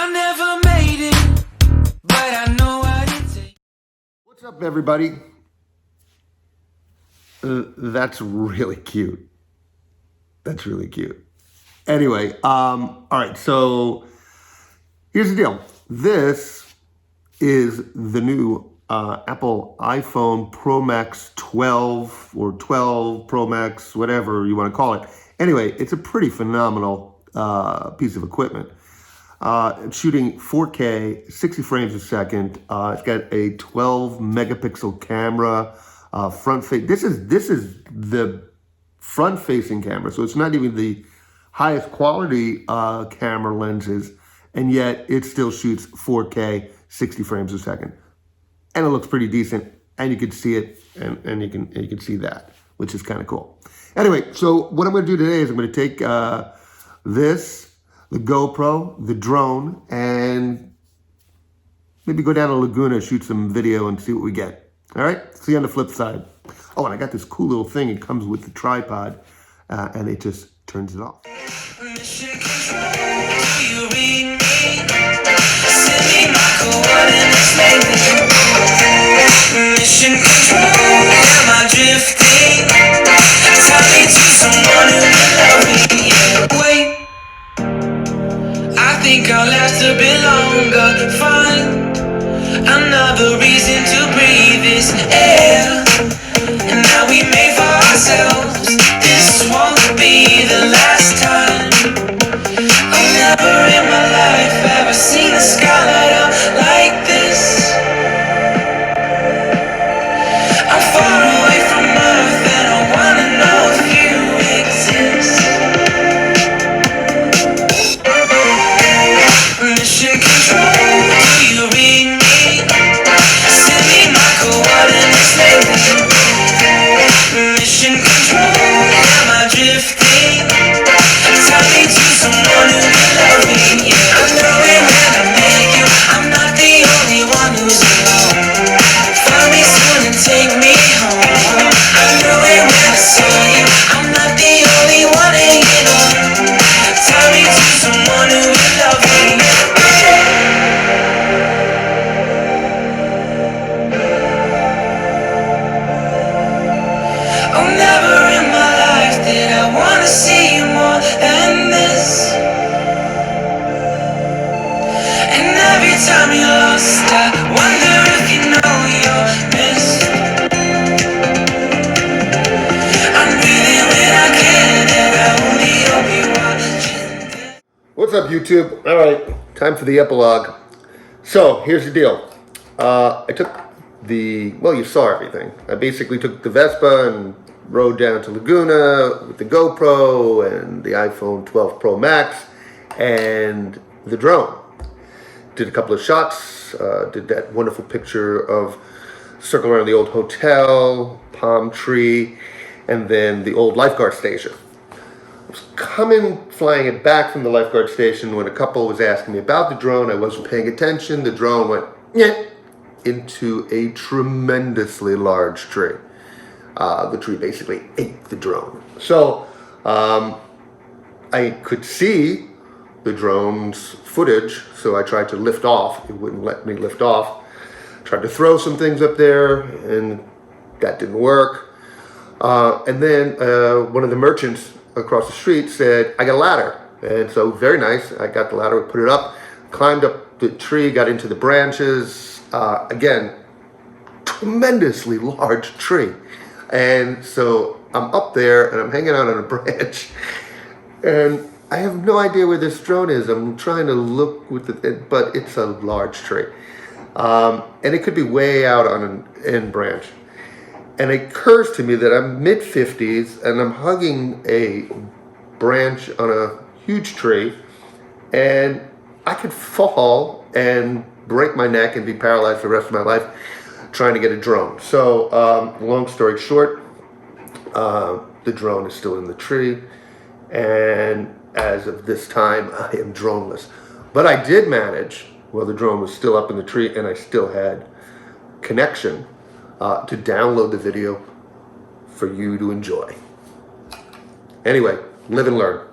I never made it, but I know what it takes. What's up, everybody? That's really cute. That's really cute. Anyway, all right, so here's the deal. This is the new Apple iPhone Pro Max 12 or 12 Pro Max, whatever you want to call it. Anyway, it's a pretty phenomenal piece of equipment. It's shooting 4K, 60 frames a second. It's got a 12 megapixel camera, front face. This is the front facing camera, so it's not even the highest quality camera lenses, and yet it still shoots 4K, 60 frames a second, and it looks pretty decent. And you can see it, and you can see that, which is kind of cool. Anyway, so what I'm going to do today is I'm going to take the GoPro, the drone, and maybe go down to Laguna, shoot some video, and see what we get. All right? See you on the flip side. Oh, and I got this cool little thing. It comes with the tripod, and it just turns it off. Mission control, do you read me? Send me my coordinates lately. Mission control, am I drifting? Tie me to someone who will love me. Yeah. Wait, I think I'll last a bit longer. Find another reason to breathe this air. And now we made for ourselves. This won't be the last time. I've never in my life ever seen the sky light up like this. I'm far away from Earth and I wanna know if you exist. Mission control, do you read me? Send me my coordinates lately. Mission control, am I drifting? Tie me to someone who will love me. Yeah, I know it when I make you. I'm not the only one who's alone. Find me soon and take me home. I knew it when I saw you. I'm not the only one hanging on. Tie me to someone who will love me. Oh, never in my life did I wanna see you more than this. And every time you're lost, I wonder if you know you're missed. I'm breathing when I can, and I only hope you're watching. What's up, YouTube? All right, time for the epilogue. So here's the deal. I took you saw everything. I basically took the Vespa and rode down to Laguna with the GoPro and the iPhone 12 Pro Max and the drone. Did a couple of shots, did that wonderful picture of circle around the old hotel, palm tree, and then the old lifeguard station. I was flying it back from the lifeguard station when a couple was asking me about the drone. I wasn't paying attention. The drone went into a tremendously large tree. The tree basically ate the drone. So I could see the drone's footage, so I tried to lift off. It wouldn't let me lift off. Tried to throw some things up there, and that didn't work. And then one of the merchants across the street said, I got a ladder. And so very nice. I got the ladder, put it up, climbed up the tree, got into the branches. Again, tremendously large tree. And so I'm up there and I'm hanging out on a branch, and I have no idea where this drone is. I'm trying to look with it, but it's a large tree. And it could be way out on an end branch. And it occurs to me that I'm mid-50s and I'm hugging a branch on a huge tree, and I could fall and break my neck and be paralyzed for the rest of my life trying to get a drone. So long story short, the drone is still in the tree, and as of this time I am droneless. But I did manage, while the drone was still up in the tree and I still had connection, to download the video for you to enjoy. Anyway, live and learn.